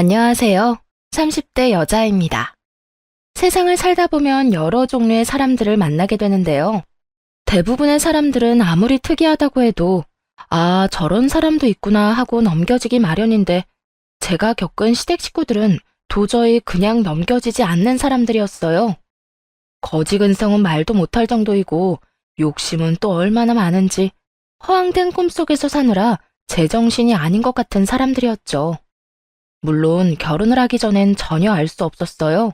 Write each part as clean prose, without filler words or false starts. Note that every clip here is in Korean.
안녕하세요. 30대 여자입니다. 세상을 살다 보면 여러 종류의 사람들을 만나게 되는데요. 대부분의 사람들은 아무리 특이하다고 해도 아, 저런 사람도 있구나 하고 넘겨지기 마련인데 제가 겪은 시댁 식구들은 도저히 그냥 넘겨지지 않는 사람들이었어요. 거지근성은 말도 못할 정도이고 욕심은 또 얼마나 많은지 허황된 꿈속에서 사느라 제정신이 아닌 것 같은 사람들이었죠. 물론 결혼을 하기 전엔 전혀 알 수 없었어요.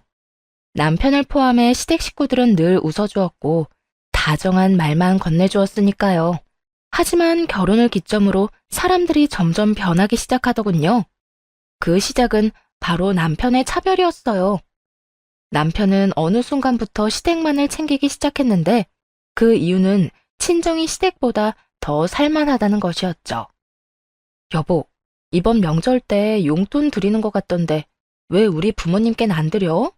남편을 포함해 시댁 식구들은 늘 웃어주었고 다정한 말만 건네주었으니까요. 하지만 결혼을 기점으로 사람들이 점점 변하기 시작하더군요. 그 시작은 바로 남편의 차별이었어요. 남편은 어느 순간부터 시댁만을 챙기기 시작했는데 그 이유는 친정이 시댁보다 더 살만하다는 것이었죠. 여보, 이번 명절 때 용돈 드리는 것 같던데 왜 우리 부모님께는 안 드려?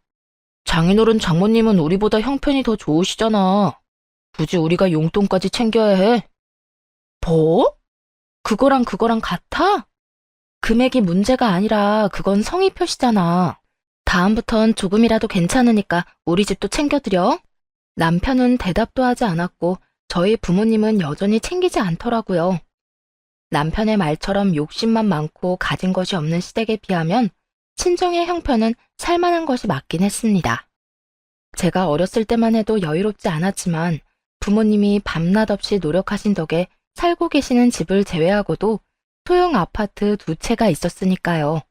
장인어른 장모님은 우리보다 형편이 더 좋으시잖아. 굳이 우리가 용돈까지 챙겨야 해? 뭐? 그거랑 같아? 금액이 문제가 아니라 그건 성의 표시잖아. 다음부턴 조금이라도 괜찮으니까 우리 집도 챙겨드려. 남편은 대답도 하지 않았고 저희 부모님은 여전히 챙기지 않더라고요. 남편의 말처럼 욕심만 많고 가진 것이 없는 시댁에 비하면 친정의 형편은 살만한 것이 맞긴 했습니다. 제가 어렸을 때만 해도 여유롭지 않았지만 부모님이 밤낮 없이 노력하신 덕에 살고 계시는 집을 제외하고도 소형 아파트 2채가 있었으니까요.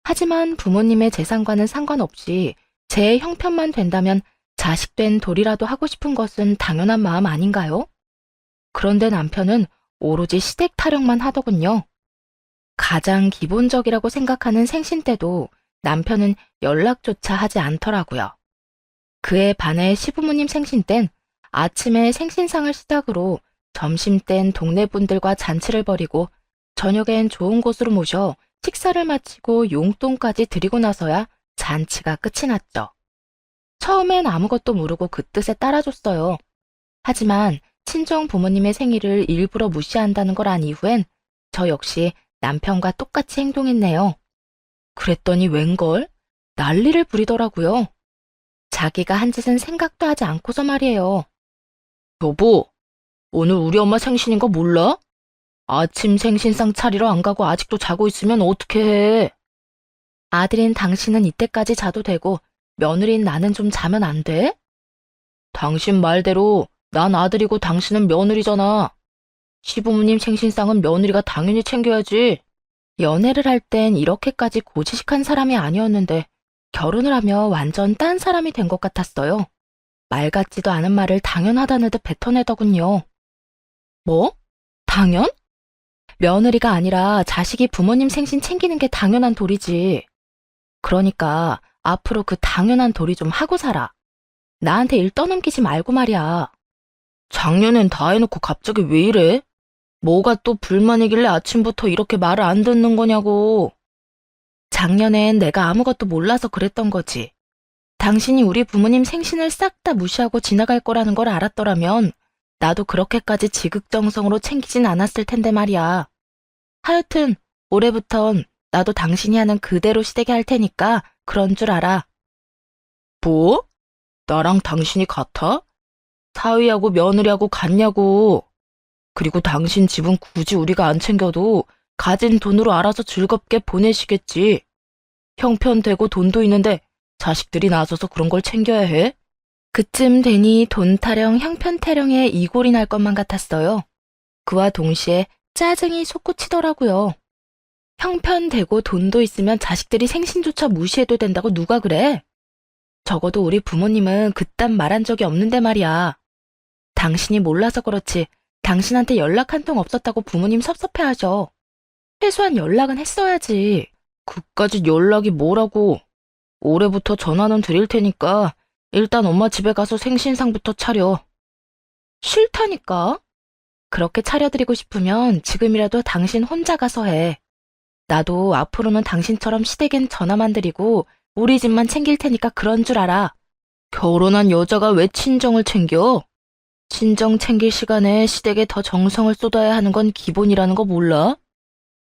하지만 부모님의 재산과는 상관없이 제 형편만 된다면 자식된 도리라도 하고 싶은 것은 당연한 마음 아닌가요? 그런데 남편은 오로지 시댁 타령만 하더군요. 가장 기본적이라고 생각하는 생신 때도 남편은 연락조차 하지 않더라고요. 그에 반해 시부모님 생신 땐 아침에 생신상을 시작으로 점심 땐 동네 분들과 잔치를 벌이고 저녁엔 좋은 곳으로 모셔 식사를 마치고 용돈까지 드리고 나서야 잔치가 끝이 났죠. 처음엔 아무것도 모르고 그 뜻에 따라줬어요. 하지만 친정 부모님의 생일을 일부러 무시한다는 걸 안 이후엔 저 역시 남편과 똑같이 행동했네요. 그랬더니 웬걸? 난리를 부리더라고요. 자기가 한 짓은 생각도 하지 않고서 말이에요. 여보, 오늘 우리 엄마 생신인 거 몰라? 아침 생신상 차리러 안 가고 아직도 자고 있으면 어떻게 해? 아들인 당신은 이때까지 자도 되고 며느리인 나는 좀 자면 안 돼? 당신 말대로 난 아들이고 당신은 며느리잖아. 시부모님 생신상은 며느리가 당연히 챙겨야지. 연애를 할 땐 이렇게까지 고지식한 사람이 아니었는데 결혼을 하며 완전 딴 사람이 된 것 같았어요. 말 같지도 않은 말을 당연하다는 듯 뱉어내더군요. 뭐? 당연? 며느리가 아니라 자식이 부모님 생신 챙기는 게 당연한 도리지. 그러니까 앞으로 그 당연한 도리 좀 하고 살아. 나한테 일 떠넘기지 말고 말이야. 작년엔 다 해놓고 갑자기 왜 이래? 뭐가 또 불만이길래 아침부터 이렇게 말을 안 듣는 거냐고. 작년엔 내가 아무것도 몰라서 그랬던 거지. 당신이 우리 부모님 생신을 싹 다 무시하고 지나갈 거라는 걸 알았더라면 나도 그렇게까지 지극정성으로 챙기진 않았을 텐데 말이야. 하여튼 올해부턴 나도 당신이 하는 그대로 시댁에 할 테니까 그런 줄 알아. 뭐? 나랑 당신이 같아? 사위하고 며느리하고 같냐고. 그리고 당신 집은 굳이 우리가 안 챙겨도 가진 돈으로 알아서 즐겁게 보내시겠지. 형편 되고 돈도 있는데 자식들이 나서서 그런 걸 챙겨야 해? 그쯤 되니 돈 타령, 형편 타령에 이골이 날 것만 같았어요. 그와 동시에 짜증이 솟구치더라고요. 형편 되고 돈도 있으면 자식들이 생신조차 무시해도 된다고 누가 그래? 적어도 우리 부모님은 그딴 말한 적이 없는데 말이야. 당신이 몰라서 그렇지 당신한테 연락 한 통 없었다고 부모님 섭섭해하죠. 최소한 연락은 했어야지. 그까짓 연락이 뭐라고. 올해부터 전화는 드릴 테니까 일단 엄마 집에 가서 생신상부터 차려. 싫다니까. 그렇게 차려드리고 싶으면 지금이라도 당신 혼자 가서 해. 나도 앞으로는 당신처럼 시댁엔 전화만 드리고 우리 집만 챙길 테니까 그런 줄 알아. 결혼한 여자가 왜 친정을 챙겨? 친정 챙길 시간에 시댁에 더 정성을 쏟아야 하는 건 기본이라는 거 몰라?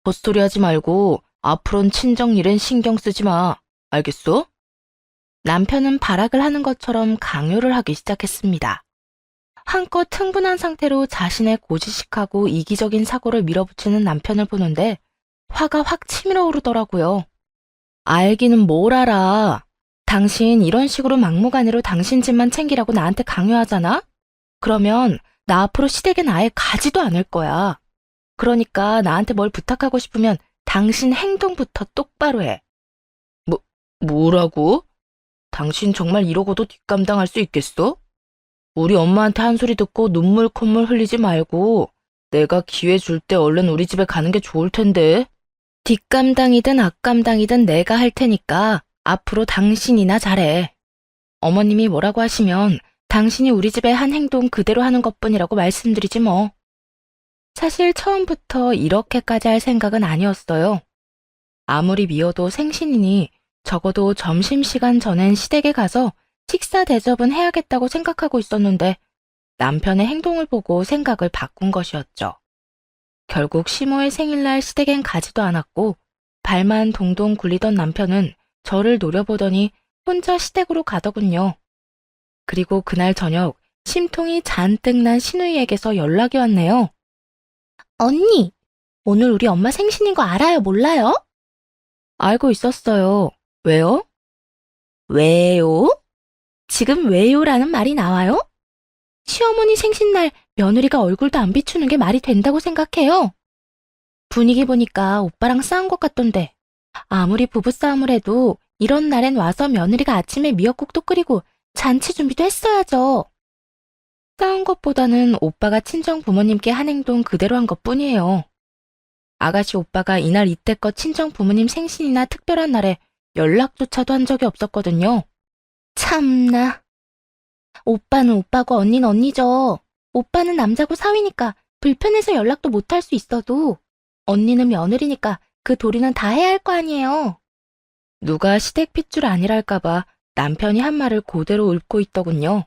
헛소리 하지 말고 앞으론 친정 일엔 신경 쓰지 마. 알겠어? 남편은 발악을 하는 것처럼 강요를 하기 시작했습니다. 한껏 흥분한 상태로 자신의 고지식하고 이기적인 사고를 밀어붙이는 남편을 보는데 화가 확 치밀어 오르더라고요. 알기는 뭘 알아. 당신 이런 식으로 막무가내로 당신 집만 챙기라고 나한테 강요하잖아? 그러면 나 앞으로 시댁엔 아예 가지도 않을 거야. 그러니까 나한테 뭘 부탁하고 싶으면 당신 행동부터 똑바로 해. 뭐라고? 당신 정말 이러고도 뒷감당할 수 있겠어? 우리 엄마한테 한 소리 듣고 눈물 콧물 흘리지 말고 내가 기회 줄 때 얼른 우리 집에 가는 게 좋을 텐데. 뒷감당이든 앞감당이든 내가 할 테니까 앞으로 당신이나 잘해. 어머님이 뭐라고 하시면 당신이 우리 집에 한 행동 그대로 하는 것뿐이라고 말씀드리지 뭐. 사실 처음부터 이렇게까지 할 생각은 아니었어요. 아무리 미워도 생신이니 적어도 점심시간 전엔 시댁에 가서 식사 대접은 해야겠다고 생각하고 있었는데 남편의 행동을 보고 생각을 바꾼 것이었죠. 결국 시모의 생일날 시댁엔 가지도 않았고 발만 동동 굴리던 남편은 저를 노려보더니 혼자 시댁으로 가더군요. 그리고 그날 저녁 심통이 잔뜩 난 시누이에게서 연락이 왔네요. 언니, 오늘 우리 엄마 생신인 거 알아요, 몰라요? 알고 있었어요. 왜요? 왜요? 지금 왜요라는 말이 나와요? 시어머니 생신날 며느리가 얼굴도 안 비추는 게 말이 된다고 생각해요. 분위기 보니까 오빠랑 싸운 것 같던데. 아무리 부부싸움을 해도 이런 날엔 와서 며느리가 아침에 미역국도 끓이고 잔치 준비도 했어야죠. 싸운 것보다는 오빠가 친정 부모님께 한 행동 그대로 한 것뿐이에요. 아가씨 오빠가 이날 이때껏 친정 부모님 생신이나 특별한 날에 연락조차도 한 적이 없었거든요. 참나. 오빠는 오빠고 언니는 언니죠. 오빠는 남자고 사위니까 불편해서 연락도 못할 수 있어도 언니는 며느리니까 그 도리는 다 해야 할 거 아니에요. 누가 시댁 핏줄 아니랄까봐 남편이 한 말을 그대로 읊고 있더군요.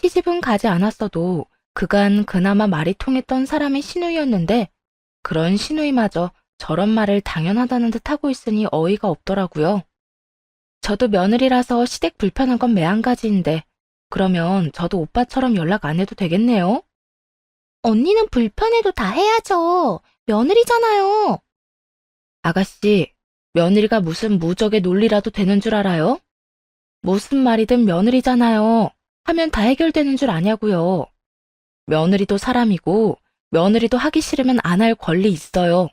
시집은 가지 않았어도 그간 그나마 말이 통했던 사람이 시누이였는데 그런 시누이마저 저런 말을 당연하다는 듯 하고 있으니 어이가 없더라고요. 저도 며느리라서 시댁 불편한 건 매한가지인데 그러면 저도 오빠처럼 연락 안 해도 되겠네요? 언니는 불편해도 다 해야죠. 며느리잖아요. 아가씨, 며느리가 무슨 무적의 논리라도 되는 줄 알아요? 무슨 말이든 며느리잖아요. 하면 다 해결되는 줄 아냐고요. 며느리도 사람이고 며느리도 하기 싫으면 안 할 권리 있어요.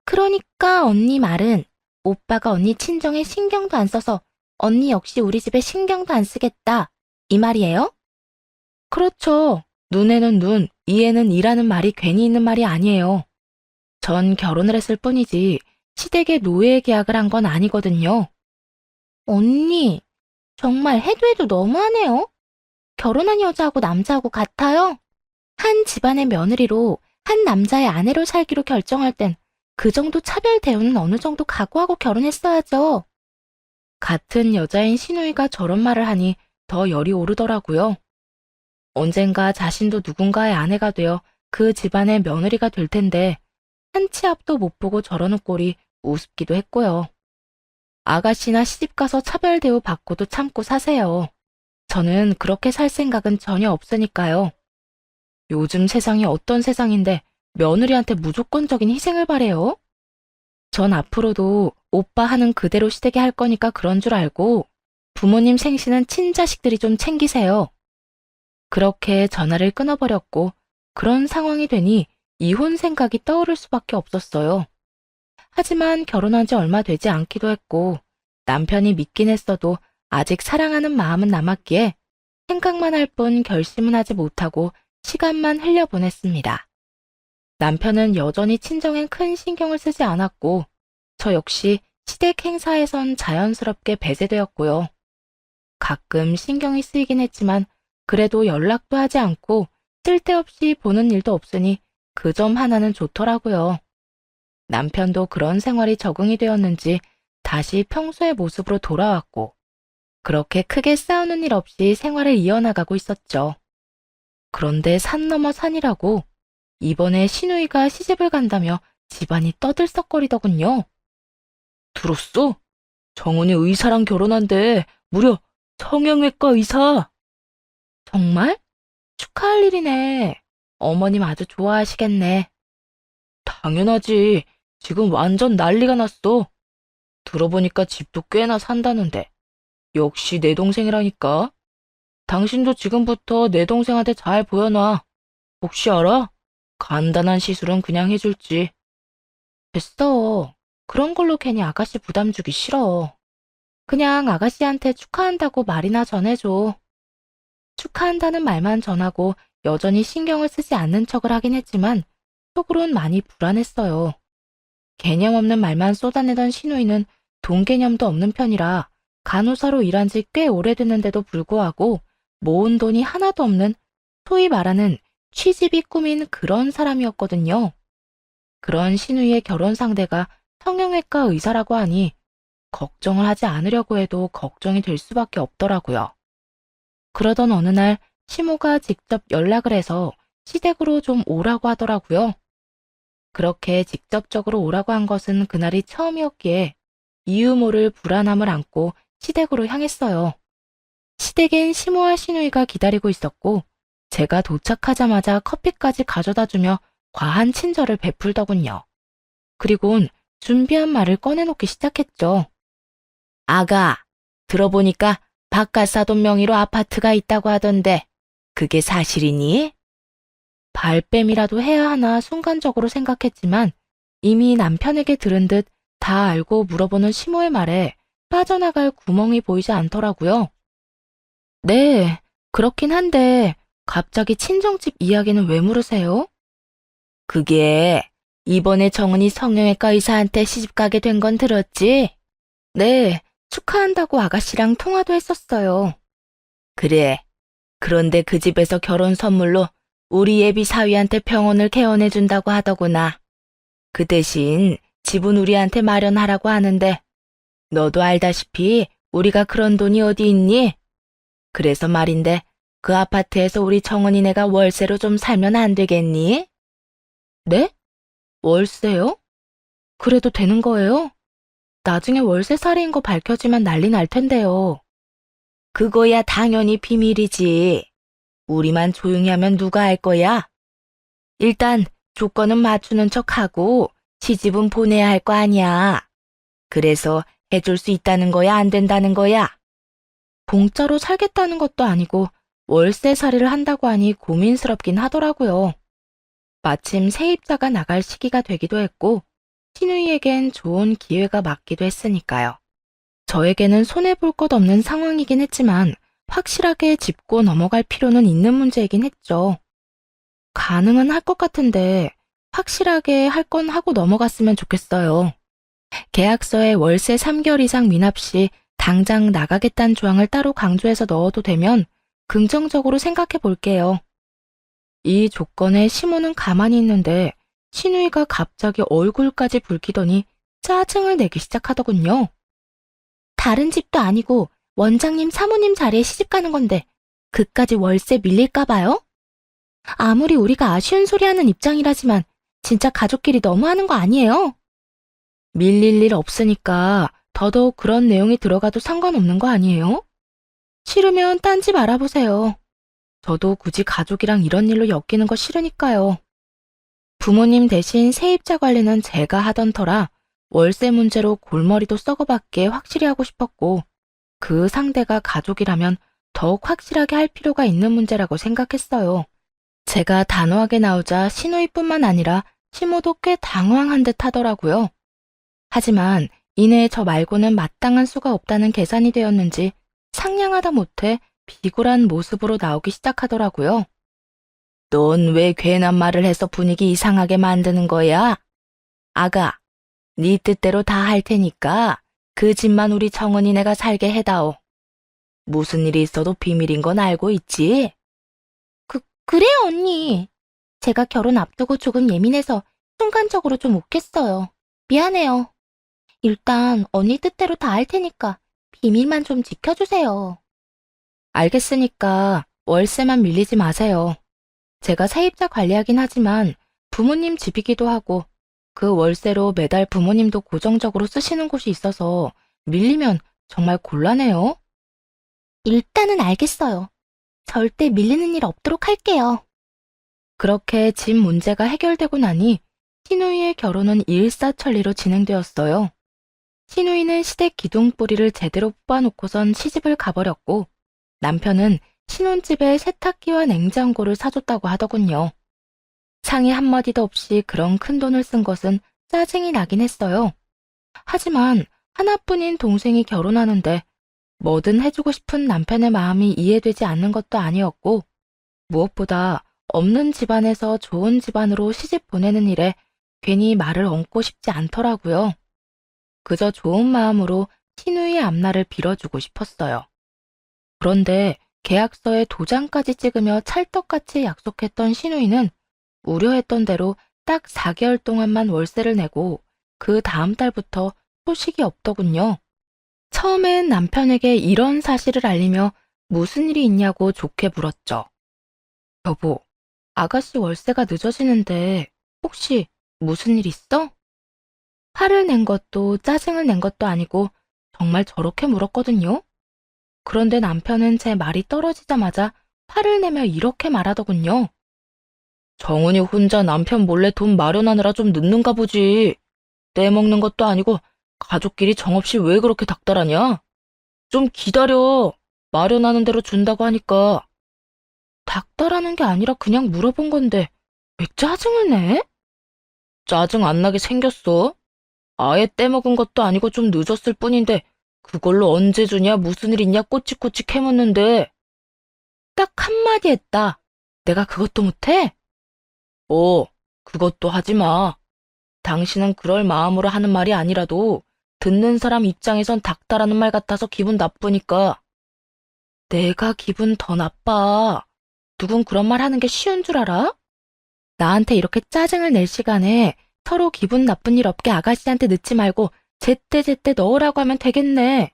그러니까 언니 말은 오빠가 언니 친정에 신경도 안 써서 언니 역시 우리 집에 신경도 안 쓰겠다. 이 말이에요? 그렇죠. 눈에는 눈, 이에는 이라는 말이 괜히 있는 말이 아니에요. 전 결혼을 했을 뿐이지 시댁에 노예 계약을 한 건 아니거든요. 언니, 정말 해도 해도 너무하네요. 결혼한 여자하고 남자하고 같아요? 한 집안의 며느리로 한 남자의 아내로 살기로 결정할 땐 그 정도 차별 대우는 어느 정도 각오하고 결혼했어야죠. 같은 여자인 시누이가 저런 말을 하니 더 열이 오르더라고요. 언젠가 자신도 누군가의 아내가 되어 그 집안의 며느리가 될 텐데 한 치 앞도 못 보고 저러는 꼴이 우습기도 했고요. 아가씨나 시집가서 차별 대우 받고도 참고 사세요. 저는 그렇게 살 생각은 전혀 없으니까요. 요즘 세상이 어떤 세상인데 며느리한테 무조건적인 희생을 바래요? 전 앞으로도 오빠 하는 그대로 시댁에 할 거니까 그런 줄 알고 부모님 생신은 친자식들이 좀 챙기세요. 그렇게 전화를 끊어버렸고 그런 상황이 되니 이혼 생각이 떠오를 수밖에 없었어요. 하지만 결혼한 지 얼마 되지 않기도 했고 남편이 믿긴 했어도 아직 사랑하는 마음은 남았기에 생각만 할 뿐 결심은 하지 못하고 시간만 흘려보냈습니다. 남편은 여전히 친정엔 큰 신경을 쓰지 않았고 저 역시 시댁 행사에선 자연스럽게 배제되었고요. 가끔 신경이 쓰이긴 했지만 그래도 연락도 하지 않고 쓸데없이 보는 일도 없으니 그 점 하나는 좋더라고요. 남편도 그런 생활이 적응이 되었는지 다시 평소의 모습으로 돌아왔고 그렇게 크게 싸우는 일 없이 생활을 이어나가고 있었죠. 그런데 산 넘어 산이라고 이번에 시누이가 시집을 간다며 집안이 떠들썩거리더군요. 들었어? 정은이 의사랑 결혼한대. 무려 성형외과 의사. 정말? 축하할 일이네. 어머님 아주 좋아하시겠네. 당연하지. 지금 완전 난리가 났어. 들어보니까 집도 꽤나 산다는데. 역시 내 동생이라니까. 당신도 지금부터 내 동생한테 잘 보여놔. 혹시 알아? 간단한 시술은 그냥 해줄지. 됐어. 그런 걸로 괜히 아가씨 부담 주기 싫어. 그냥 아가씨한테 축하한다고 말이나 전해줘. 축하한다는 말만 전하고 여전히 신경을 쓰지 않는 척을 하긴 했지만 속으론 많이 불안했어요. 개념 없는 말만 쏟아내던 시누이는 돈 개념도 없는 편이라 간호사로 일한 지 꽤 오래됐는데도 불구하고 모은 돈이 하나도 없는 소위 말하는 취집이 꿈인 그런 사람이었거든요. 그런 시누이의 결혼 상대가 성형외과 의사라고 하니 걱정을 하지 않으려고 해도 걱정이 될 수밖에 없더라고요. 그러던 어느 날 시모가 직접 연락을 해서 시댁으로 좀 오라고 하더라고요. 그렇게 직접적으로 오라고 한 것은 그날이 처음이었기에 이유 모를 불안함을 안고 시댁으로 향했어요. 시댁엔 시모와 시누이가 기다리고 있었고 제가 도착하자마자 커피까지 가져다주며 과한 친절을 베풀더군요. 그리곤 준비한 말을 꺼내놓기 시작했죠. 아가, 들어보니까 바깥사돈 명의로 아파트가 있다고 하던데 그게 사실이니? 발뺌이라도 해야 하나 순간적으로 생각했지만 이미 남편에게 들은 듯 다 알고 물어보는 시모의 말에 빠져나갈 구멍이 보이지 않더라고요. 네, 그렇긴 한데 갑자기 친정집 이야기는 왜 물으세요? 그게 이번에 정은이 성형외과 의사한테 시집가게 된 건 들었지? 네, 축하한다고 아가씨랑 통화도 했었어요. 그래, 그런데 그 집에서 결혼 선물로 우리 예비 사위한테 병원을 개원해준다고 하더구나. 그 대신 집은 우리한테 마련하라고 하는데 너도 알다시피 우리가 그런 돈이 어디 있니? 그래서 말인데 그 아파트에서 우리 정은이네가 월세로 좀 살면 안 되겠니? 네? 월세요? 그래도 되는 거예요? 나중에 월세살이인 거 밝혀지면 난리 날 텐데요. 그거야 당연히 비밀이지. 우리만 조용히 하면 누가 알 거야? 일단 조건은 맞추는 척하고 시집은 보내야 할 거 아니야. 그래서 해줄 수 있다는 거야, 안 된다는 거야? 공짜로 살겠다는 것도 아니고 월세살이를 한다고 하니 고민스럽긴 하더라고요. 마침 세입자가 나갈 시기가 되기도 했고 시누이에겐 좋은 기회가 맞기도 했으니까요. 저에게는 손해볼 것 없는 상황이긴 했지만 확실하게 짚고 넘어갈 필요는 있는 문제이긴 했죠. 가능은 할 것 같은데 확실하게 할 건 하고 넘어갔으면 좋겠어요. 계약서에 월세 3개월 이상 미납 시 당장 나가겠다는 조항을 따로 강조해서 넣어도 되면 긍정적으로 생각해 볼게요. 이 조건에 시모는 가만히 있는데 시누이가 갑자기 얼굴까지 붉히더니 짜증을 내기 시작하더군요. 다른 집도 아니고 원장님 사모님 자리에 시집 가는 건데 그까지 월세 밀릴까 봐요? 아무리 우리가 아쉬운 소리 하는 입장이라지만 진짜 가족끼리 너무하는 거 아니에요? 밀릴 일 없으니까 더더욱 그런 내용이 들어가도 상관없는 거 아니에요? 싫으면 딴 집 알아보세요. 저도 굳이 가족이랑 이런 일로 엮이는 거 싫으니까요. 부모님 대신 세입자 관리는 제가 하던 터라 월세 문제로 골머리도 썩어받게 확실히 하고 싶었고 그 상대가 가족이라면 더욱 확실하게 할 필요가 있는 문제라고 생각했어요. 제가 단호하게 나오자 시누이뿐만 아니라 시모도 꽤 당황한 듯 하더라고요. 하지만 이내 저 말고는 마땅한 수가 없다는 계산이 되었는지 상냥하다 못해 비굴한 모습으로 나오기 시작하더라고요. 넌 왜 괜한 말을 해서 분위기 이상하게 만드는 거야? 아가, 네 뜻대로 다 할 테니까 그 집만 우리 정은이네가 살게 해다오. 무슨 일이 있어도 비밀인 건 알고 있지? 그래요, 언니. 제가 결혼 앞두고 조금 예민해서 순간적으로 좀 욱했어요. 미안해요. 일단 언니 뜻대로 다 할 테니까 비밀만 좀 지켜주세요. 알겠으니까 월세만 밀리지 마세요. 제가 세입자 관리하긴 하지만 부모님 집이기도 하고 그 월세로 매달 부모님도 고정적으로 쓰시는 곳이 있어서 밀리면 정말 곤란해요. 일단은 알겠어요. 절대 밀리는 일 없도록 할게요. 그렇게 집 문제가 해결되고 나니 시누이의 결혼은 일사천리로 진행되었어요. 시누이는 시댁 기둥뿌리를 제대로 뽑아놓고선 시집을 가버렸고 남편은 신혼집에 세탁기와 냉장고를 사줬다고 하더군요. 상의 한마디도 없이 그런 큰 돈을 쓴 것은 짜증이 나긴 했어요. 하지만 하나뿐인 동생이 결혼하는데 뭐든 해주고 싶은 남편의 마음이 이해되지 않는 것도 아니었고 무엇보다 없는 집안에서 좋은 집안으로 시집 보내는 일에 괜히 말을 얹고 싶지 않더라고요. 그저 좋은 마음으로 시누이의 앞날을 빌어주고 싶었어요. 그런데 계약서에 도장까지 찍으며 찰떡같이 약속했던 시누이는 우려했던 대로 딱 4개월 동안만 월세를 내고 그 다음 달부터 소식이 없더군요. 처음엔 남편에게 이런 사실을 알리며 무슨 일이 있냐고 좋게 물었죠. 여보, 아가씨 월세가 늦어지는데 혹시 무슨 일 있어? 화를 낸 것도 짜증을 낸 것도 아니고 정말 저렇게 물었거든요. 그런데 남편은 제 말이 떨어지자마자 화를 내며 이렇게 말하더군요. 정은이 혼자 남편 몰래 돈 마련하느라 좀 늦는가 보지. 떼먹는 것도 아니고 가족끼리 정없이 왜 그렇게 닥달하냐? 좀 기다려. 마련하는 대로 준다고 하니까. 닥달하는 게 아니라 그냥 물어본 건데 왜 짜증을 내? 짜증 안 나게 생겼어. 아예 떼먹은 것도 아니고 좀 늦었을 뿐인데 그걸로 언제 주냐 무슨 일 있냐 꼬치꼬치 캐묻는데. 딱 한마디 했다. 내가 그것도 못해? 그것도 하지 마. 당신은 그럴 마음으로 하는 말이 아니라도 듣는 사람 입장에선 닥달하는 말 같아서 기분 나쁘니까. 내가 기분 더 나빠. 누군 그런 말 하는 게 쉬운 줄 알아? 나한테 이렇게 짜증을 낼 시간에 서로 기분 나쁜 일 없게 아가씨한테 늦지 말고 제때제때 넣으라고 하면 되겠네.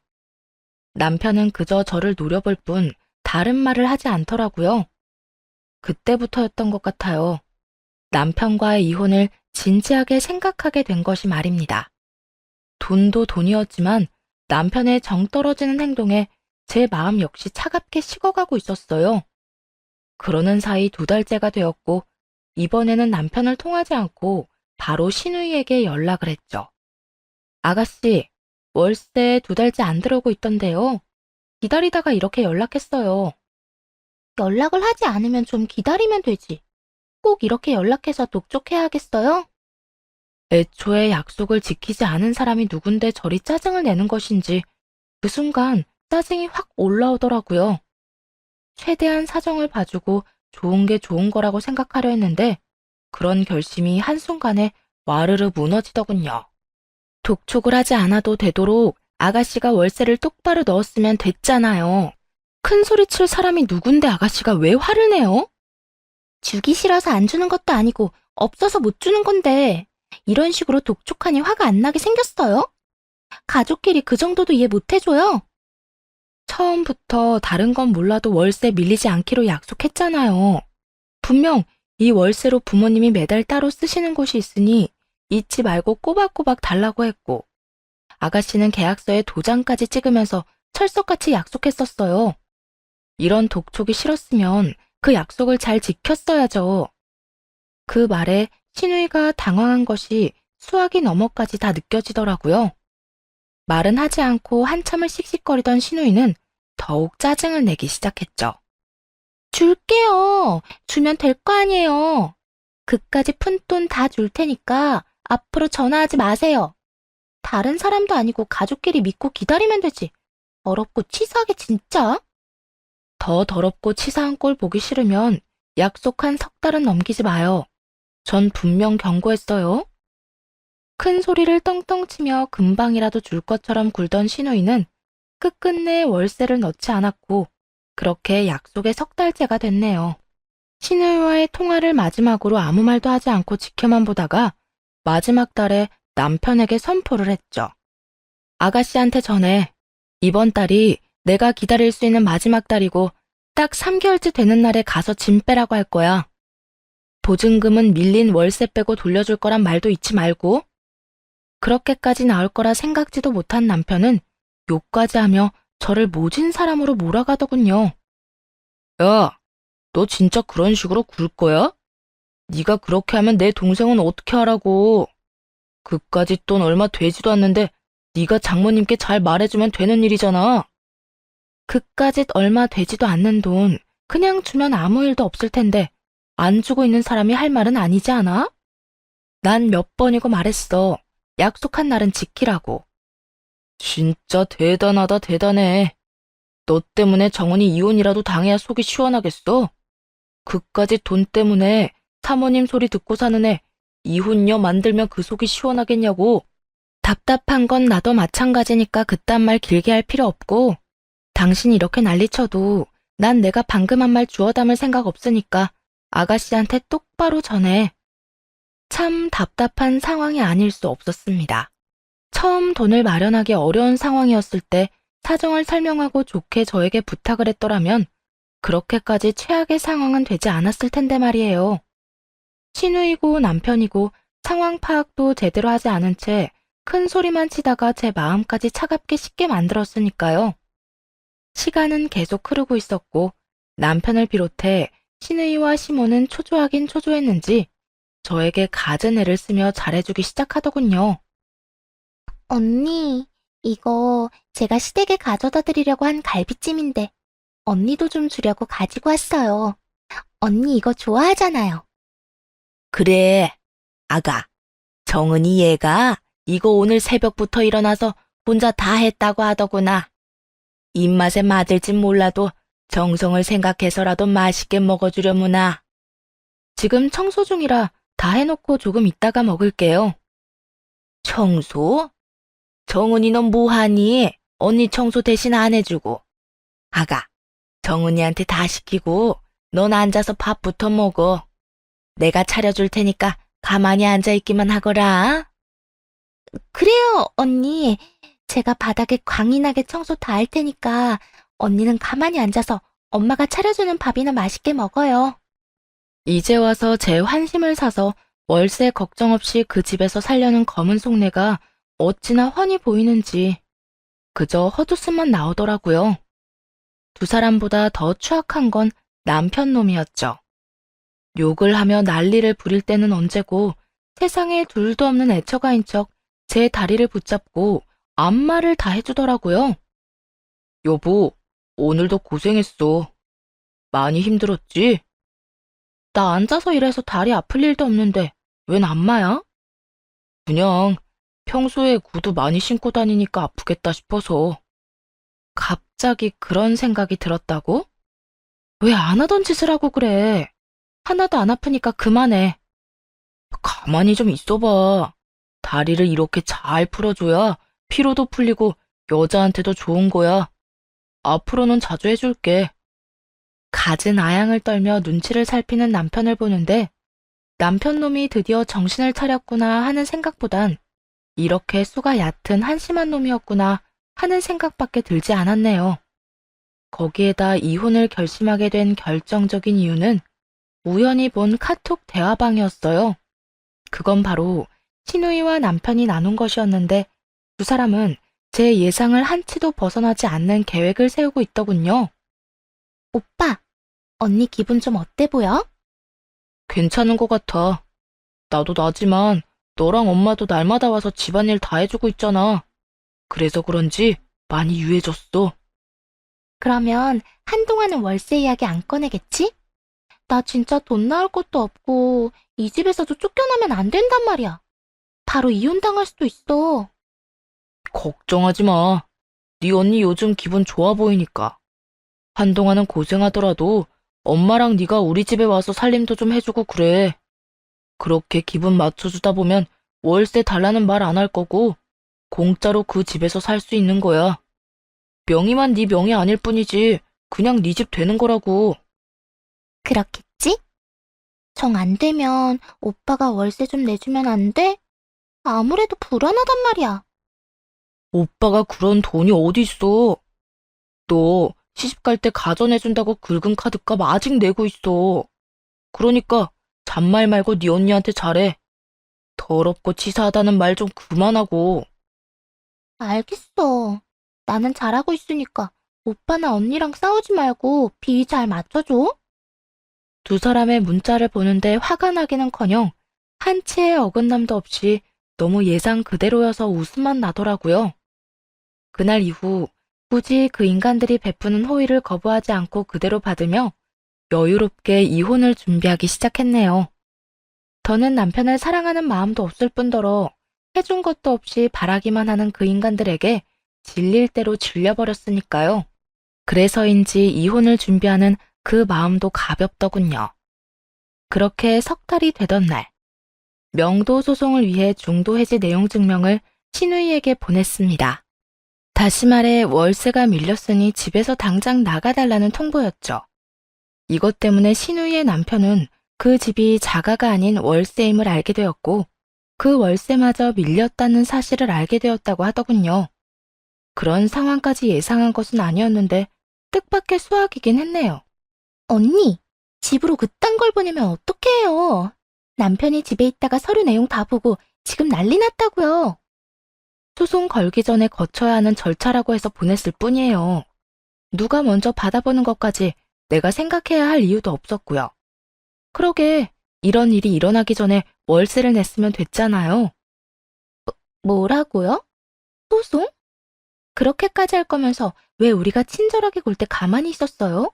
남편은 그저 저를 노려볼 뿐 다른 말을 하지 않더라고요. 그때부터였던 것 같아요. 남편과의 이혼을 진지하게 생각하게 된 것이 말입니다. 돈도 돈이었지만 남편의 정 떨어지는 행동에 제 마음 역시 차갑게 식어가고 있었어요. 그러는 사이 2달째가 되었고 이번에는 남편을 통하지 않고 바로 시누이에게 연락을 했죠. 아가씨, 월세 2달째 안 들어오고 있던데요. 기다리다가 이렇게 연락했어요. 연락을 하지 않으면 좀 기다리면 되지. 꼭 이렇게 연락해서 독촉해야 하겠어요? 애초에 약속을 지키지 않은 사람이 누군데 저리 짜증을 내는 것인지 그 순간 짜증이 확 올라오더라고요. 최대한 사정을 봐주고 좋은 게 좋은 거라고 생각하려 했는데 그런 결심이 한순간에 와르르 무너지더군요. 독촉을 하지 않아도 되도록 아가씨가 월세를 똑바로 넣었으면 됐잖아요. 큰 소리 칠 사람이 누군데 아가씨가 왜 화를 내요? 주기 싫어서 안 주는 것도 아니고 없어서 못 주는 건데 이런 식으로 독촉하니 화가 안 나게 생겼어요? 가족끼리 그 정도도 이해 못 해줘요? 처음부터 다른 건 몰라도 월세 밀리지 않기로 약속했잖아요. 분명 이 월세로 부모님이 매달 따로 쓰시는 곳이 있으니 잊지 말고 꼬박꼬박 달라고 했고 아가씨는 계약서에 도장까지 찍으면서 철석같이 약속했었어요. 이런 독촉이 싫었으면 그 약속을 잘 지켰어야죠. 그 말에 시누이가 당황한 것이 수학이 넘어까지 다 느껴지더라고요. 말은 하지 않고 한참을 씩씩거리던 시누이는 더욱 짜증을 내기 시작했죠. 줄게요. 주면 될 거 아니에요. 그까지 푼 돈 다 줄 테니까 앞으로 전화하지 마세요. 다른 사람도 아니고 가족끼리 믿고 기다리면 되지. 더럽고 치사하게 진짜. 더 더럽고 치사한 꼴 보기 싫으면 약속한 3달은 넘기지 마요. 전 분명 경고했어요. 큰 소리를 떵떵 치며 금방이라도 줄 것처럼 굴던 시누이는 끝끝내 월세를 넣지 않았고 그렇게 약속의 3달째가 됐네요. 시누이와의 통화를 마지막으로 아무 말도 하지 않고 지켜만 보다가 마지막 달에 남편에게 선포를 했죠. 아가씨한테 전해. 이번 달이 내가 기다릴 수 있는 마지막 달이고 딱 3개월째 되는 날에 가서 짐 빼라고 할 거야. 보증금은 밀린 월세 빼고 돌려줄 거란 말도 잊지 말고. 그렇게까지 나올 거라 생각지도 못한 남편은 욕까지 하며 저를 모진 사람으로 몰아가더군요. 야, 너 진짜 그런 식으로 굴 거야? 네가 그렇게 하면 내 동생은 어떻게 하라고. 그까짓 돈 얼마 되지도 않는데 네가 장모님께 잘 말해주면 되는 일이잖아. 그까짓 얼마 되지도 않는 돈 그냥 주면 아무 일도 없을 텐데 안 주고 있는 사람이 할 말은 아니지 않아? 난 몇 번이고 말했어. 약속한 날은 지키라고. 진짜 대단하다 대단해. 너 때문에 정은이 이혼이라도 당해야 속이 시원하겠어? 그까짓 돈 때문에 사모님 소리 듣고 사는 애 이혼녀 만들면 그 속이 시원하겠냐고. 답답한 건 나도 마찬가지니까 그딴 말 길게 할 필요 없고 당신이 이렇게 난리쳐도 난 내가 방금 한 말 주워 담을 생각 없으니까 아가씨한테 똑바로 전해. 참 답답한 상황이 아닐 수 없었습니다. 처음 돈을 마련하기 어려운 상황이었을 때 사정을 설명하고 좋게 저에게 부탁을 했더라면 그렇게까지 최악의 상황은 되지 않았을 텐데 말이에요. 시누이고 남편이고 상황 파악도 제대로 하지 않은 채 큰 소리만 치다가 제 마음까지 차갑게 식게 만들었으니까요. 시간은 계속 흐르고 있었고 남편을 비롯해 시누이와 시모는 초조하긴 초조했는지 저에게 갖은 애를 쓰며 잘해주기 시작하더군요. 언니, 이거 제가 시댁에 가져다 드리려고 한 갈비찜인데 언니도 좀 주려고 가지고 왔어요. 언니 이거 좋아하잖아요. 그래, 아가. 정은이 얘가 이거 오늘 새벽부터 일어나서 혼자 다 했다고 하더구나. 입맛에 맞을진 몰라도 정성을 생각해서라도 맛있게 먹어주려무나. 지금 청소 중이라 다 해놓고 조금 있다가 먹을게요. 청소? 정은이 넌 뭐하니? 언니 청소 대신 안 해주고. 아가, 정은이한테 다 시키고 넌 앉아서 밥부터 먹어. 내가 차려줄 테니까 가만히 앉아있기만 하거라. 그래요, 언니. 제가 바닥에 광이 나게 청소 다 할 테니까 언니는 가만히 앉아서 엄마가 차려주는 밥이나 맛있게 먹어요. 이제 와서 제 환심을 사서 월세 걱정 없이 그 집에서 살려는 검은 속내가 어찌나 훤히 보이는지 그저 헛웃음만 나오더라고요. 두 사람보다 더 추악한 건 남편 놈이었죠. 욕을 하며 난리를 부릴 때는 언제고 세상에 둘도 없는 애처가인 척 제 다리를 붙잡고 안마를 다 해주더라고요. 여보, 오늘도 고생했어. 많이 힘들었지? 나 앉아서 일해서 다리 아플 일도 없는데 웬 안마야? 그냥 평소에 구두 많이 신고 다니니까 아프겠다 싶어서. 갑자기 그런 생각이 들었다고? 왜 안 하던 짓을 하고 그래? 하나도 안 아프니까 그만해. 가만히 좀 있어봐. 다리를 이렇게 잘 풀어줘야 피로도 풀리고 여자한테도 좋은 거야. 앞으로는 자주 해줄게. 갖은 아양을 떨며 눈치를 살피는 남편을 보는데 남편 놈이 드디어 정신을 차렸구나 하는 생각보단 이렇게 수가 얕은 한심한 놈이었구나 하는 생각밖에 들지 않았네요. 거기에다 이혼을 결심하게 된 결정적인 이유는 우연히 본 카톡 대화방이었어요. 그건 바로 시누이와 남편이 나눈 것이었는데 두 사람은 제 예상을 한치도 벗어나지 않는 계획을 세우고 있더군요. 오빠, 언니 기분 좀 어때 보여? 괜찮은 것 같아. 나도 나지만 너랑 엄마도 날마다 와서 집안일 다 해주고 있잖아. 그래서 그런지 많이 유해졌어. 그러면 한동안은 월세 이야기 안 꺼내겠지? 나 진짜 돈 나올 것도 없고 이 집에서도 쫓겨나면 안 된단 말이야. 바로 이혼당할 수도 있어. 걱정하지 마. 네 언니 요즘 기분 좋아 보이니까. 한동안은 고생하더라도 엄마랑 네가 우리 집에 와서 살림도 좀 해주고 그래. 그렇게 기분 맞춰주다 보면 월세 달라는 말 안 할 거고 공짜로 그 집에서 살 수 있는 거야. 명의만 네 명의 아닐 뿐이지 그냥 네 집 되는 거라고. 그렇겠지? 정 안 되면 오빠가 월세 좀 내주면 안 돼? 아무래도 불안하단 말이야. 오빠가 그런 돈이 어디 있어. 너 시집 갈 때 가전해준다고 긁은 카드값 아직 내고 있어. 그러니까 잔말 말고 네 언니한테 잘해. 더럽고 치사하다는 말 좀 그만하고. 알겠어. 나는 잘하고 있으니까 오빠나 언니랑 싸우지 말고 비위 잘 맞춰줘. 두 사람의 문자를 보는데 화가 나기는커녕 한치의 어긋남도 없이 너무 예상 그대로여서 웃음만 나더라고요. 그날 이후 굳이 그 인간들이 베푸는 호의를 거부하지 않고 그대로 받으며 여유롭게 이혼을 준비하기 시작했네요. 더는 남편을 사랑하는 마음도 없을 뿐더러 해준 것도 없이 바라기만 하는 그 인간들에게 질릴 대로 질려버렸으니까요. 그래서인지 이혼을 준비하는 그 마음도 가볍더군요. 그렇게 석 달이 되던 날, 명도 소송을 위해 중도 해지 내용 증명을 신우이에게 보냈습니다. 다시 말해 월세가 밀렸으니 집에서 당장 나가달라는 통보였죠. 이것 때문에 신우이의 남편은 그 집이 자가가 아닌 월세임을 알게 되었고 그 월세마저 밀렸다는 사실을 알게 되었다고 하더군요. 그런 상황까지 예상한 것은 아니었는데 뜻밖의 수확이긴 했네요. 언니, 집으로 그딴 걸 보내면 어떡해요. 남편이 집에 있다가 서류 내용 다 보고 지금 난리 났다고요. 소송 걸기 전에 거쳐야 하는 절차라고 해서 보냈을 뿐이에요. 누가 먼저 받아보는 것까지 내가 생각해야 할 이유도 없었고요. 그러게 이런 일이 일어나기 전에 월세를 냈으면 됐잖아요. 뭐라고요? 소송? 그렇게까지 할 거면서 왜 우리가 친절하게 굴 때 가만히 있었어요?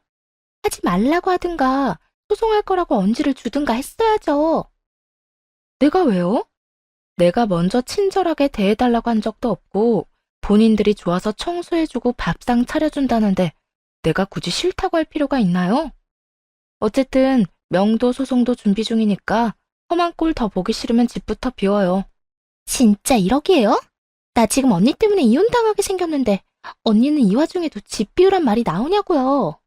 하지 말라고 하든가 소송할 거라고 언지를 주든가 했어야죠. 내가 왜요? 내가 먼저 친절하게 대해달라고 한 적도 없고 본인들이 좋아서 청소해주고 밥상 차려준다는데 내가 굳이 싫다고 할 필요가 있나요? 어쨌든 명도 소송도 준비 중이니까 험한 꼴 더 보기 싫으면 집부터 비워요. 진짜 1억이에요? 나 지금 언니 때문에 이혼당하게 생겼는데 언니는 이 와중에도 집 비우란 말이 나오냐고요.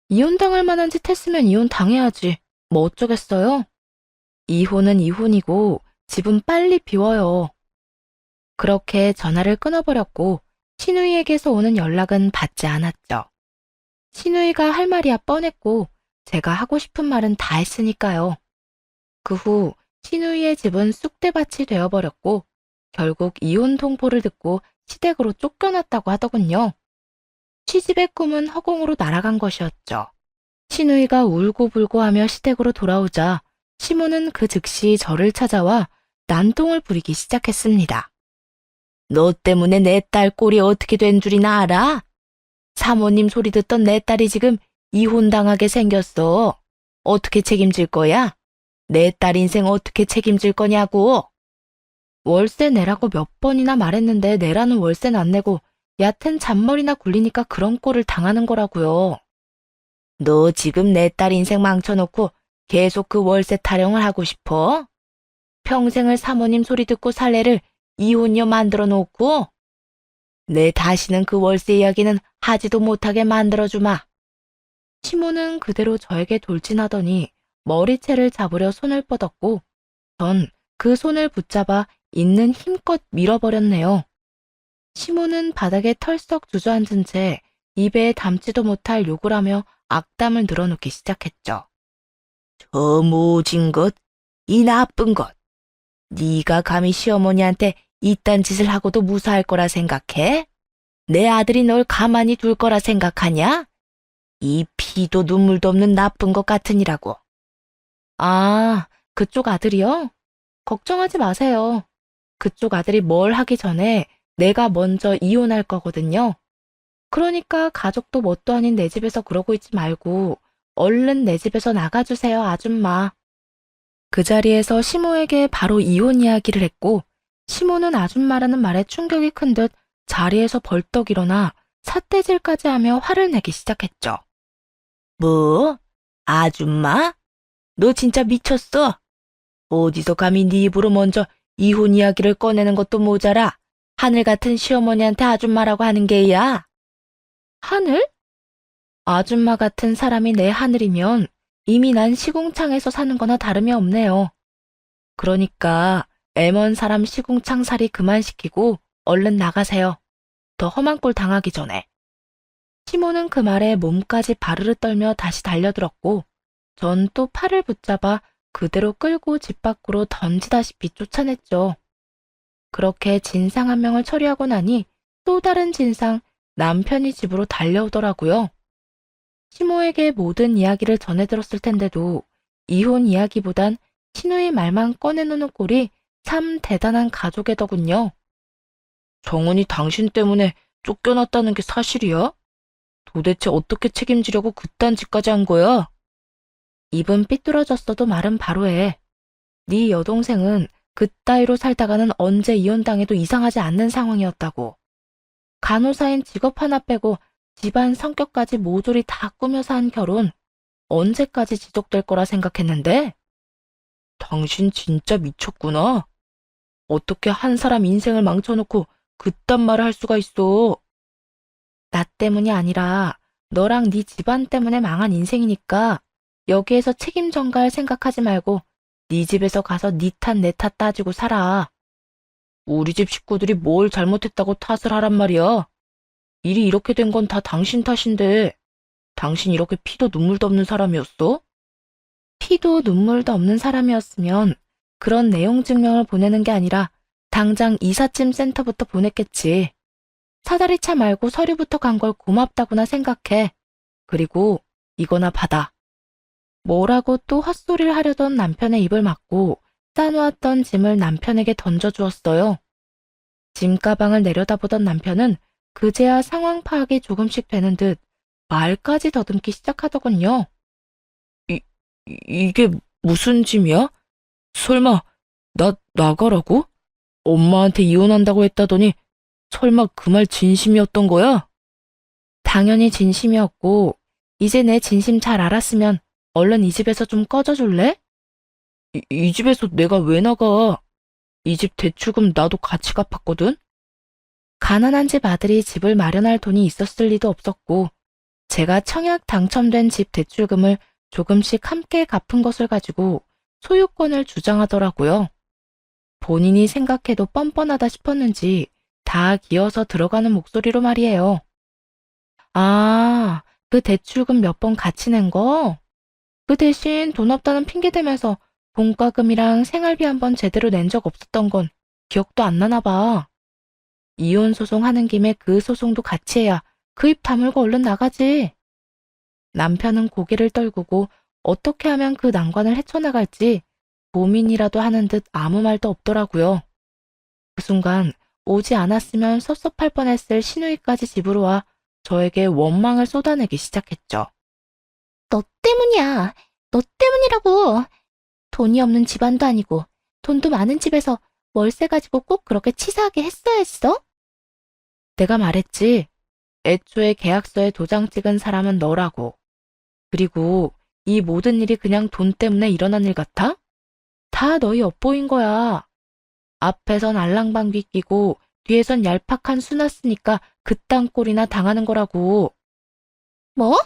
이혼당할 만한 짓 했으면 이혼 당해야지. 뭐 어쩌겠어요? 이혼은 이혼이고 집은 빨리 비워요. 그렇게 전화를 끊어버렸고 신우이에게서 오는 연락은 받지 않았죠. 신우이가 할 말이야 뻔했고 제가 하고 싶은 말은 다 했으니까요. 그 후 신우이의 집은 쑥대밭이 되어버렸고 결국 이혼 통보를 듣고 시댁으로 쫓겨났다고 하더군요. 시집의 꿈은 허공으로 날아간 것이었죠. 신우이가 울고불고 하며 시댁으로 돌아오자 시모는 그 즉시 저를 찾아와 난동을 부리기 시작했습니다. 너 때문에 내 딸 꼴이 어떻게 된 줄이나 알아? 사모님 소리 듣던 내 딸이 지금 이혼당하게 생겼어. 어떻게 책임질 거야? 내 딸 인생 어떻게 책임질 거냐고. 월세 내라고 몇 번이나 말했는데 내라는 월세는 안 내고 얕은 잔머리나 굴리니까 그런 꼴을 당하는 거라고요. 너 지금 내 딸 인생 망쳐놓고 계속 그 월세 타령을 하고 싶어? 평생을 사모님 소리 듣고 살 애를 이혼녀 만들어 놓고? 내 다시는 그 월세 이야기는 하지도 못하게 만들어주마. 시모는 그대로 저에게 돌진하더니 머리채를 잡으려 손을 뻗었고 전 그 손을 붙잡아 있는 힘껏 밀어버렸네요. 시모는 바닥에 털썩 주저앉은 채 입에 담지도 못할 욕을 하며 악담을 늘어놓기 시작했죠. 저 모진 것, 이 나쁜 것. 네가 감히 시어머니한테 이딴 짓을 하고도 무사할 거라 생각해? 내 아들이 널 가만히 둘 거라 생각하냐? 이 피도 눈물도 없는 나쁜 것 같으니라고. 아, 그쪽 아들이요? 걱정하지 마세요. 그쪽 아들이 뭘 하기 전에 내가 먼저 이혼할 거거든요. 그러니까 가족도 뭣도 아닌 내 집에서 그러고 있지 말고 얼른 내 집에서 나가주세요, 아줌마. 그 자리에서 시모에게 바로 이혼 이야기를 했고 시모는 아줌마라는 말에 충격이 큰 듯 자리에서 벌떡 일어나 삿대질까지 하며 화를 내기 시작했죠. 뭐? 아줌마? 너 진짜 미쳤어? 어디서 감히 네 입으로 먼저 이혼 이야기를 꺼내는 것도 모자라 하늘 같은 시어머니한테 아줌마라고 하는 게야. 하늘? 아줌마 같은 사람이 내 하늘이면 이미 난 시궁창에서 사는 거나 다름이 없네요. 그러니까 애먼 사람 시궁창살이 그만 시키고 얼른 나가세요. 더 험한 꼴 당하기 전에. 시모는 그 말에 몸까지 바르르 떨며 다시 달려들었고 전 또 팔을 붙잡아 그대로 끌고 집 밖으로 던지다시피 쫓아냈죠. 그렇게 진상 한 명을 처리하고 나니 또 다른 진상, 남편이 집으로 달려오더라고요. 시모에게 모든 이야기를 전해 들었을 텐데도 이혼 이야기보단 신우의 말만 꺼내놓는 꼴이 참 대단한 가족애더군요. 정은이 당신 때문에 쫓겨났다는 게 사실이야? 도대체 어떻게 책임지려고 그딴 짓까지 한 거야? 입은 삐뚤어졌어도 말은 바로 해. 네 여동생은 그따위로 살다가는 언제 이혼당해도 이상하지 않는 상황이었다고. 간호사인 직업 하나 빼고 집안 성격까지 모조리 다 꾸며서 한 결혼 언제까지 지속될 거라 생각했는데? 당신 진짜 미쳤구나. 어떻게 한 사람 인생을 망쳐놓고 그딴 말을 할 수가 있어. 나 때문이 아니라 너랑 네 집안 때문에 망한 인생이니까 여기에서 책임 전가할 생각하지 말고 네 집에서 가서 네 탓 내 탓 따지고 살아. 우리 집 식구들이 뭘 잘못했다고 탓을 하란 말이야. 일이 이렇게 된 건 다 당신 탓인데 당신 이렇게 피도 눈물도 없는 사람이었어? 피도 눈물도 없는 사람이었으면 그런 내용 증명을 보내는 게 아니라 당장 이삿짐 센터부터 보냈겠지. 사다리차 말고 서류부터 간 걸 고맙다구나 생각해. 그리고 이거나 받아. 뭐라고 또 헛소리를 하려던 남편의 입을 막고 싸놓았던 짐을 남편에게 던져주었어요. 짐가방을 내려다보던 남편은 그제야 상황 파악이 조금씩 되는 듯 말까지 더듬기 시작하더군요. 이게 무슨 짐이야? 설마 나가라고? 엄마한테 이혼한다고 했다더니 설마 그 말 진심이었던 거야? 당연히 진심이었고 이제 내 진심 잘 알았으면 얼른 이 집에서 좀 꺼져줄래? 이 집에서 내가 왜 나가? 이 집 대출금 나도 같이 갚았거든? 가난한 집 아들이 집을 마련할 돈이 있었을 리도 없었고 제가 청약 당첨된 집 대출금을 조금씩 함께 갚은 것을 가지고 소유권을 주장하더라고요. 본인이 생각해도 뻔뻔하다 싶었는지 다 기어서 들어가는 목소리로 말이에요. 아, 그 대출금 몇 번 같이 낸 거? 그 대신 돈 없다는 핑계 대면서 본가금이랑 생활비 한 번 제대로 낸 적 없었던 건 기억도 안 나나 봐. 이혼 소송 하는 김에 그 소송도 같이 해야 그 입 다물고 얼른 나가지. 남편은 고개를 떨구고 어떻게 하면 그 난관을 헤쳐나갈지 고민이라도 하는 듯 아무 말도 없더라고요. 그 순간 오지 않았으면 섭섭할 뻔했을 시누이까지 집으로 와 저에게 원망을 쏟아내기 시작했죠. 너 때문이야. 너 때문이라고. 돈이 없는 집안도 아니고 돈도 많은 집에서 월세 가지고 꼭 그렇게 치사하게 했어야 했어? 내가 말했지. 애초에 계약서에 도장 찍은 사람은 너라고. 그리고 이 모든 일이 그냥 돈 때문에 일어난 일 같아? 다 너희 엿보인 거야. 앞에선 알랑방귀 끼고 뒤에선 얄팍한 수나 쓰니까 그딴 꼴이나 당하는 거라고. 뭐?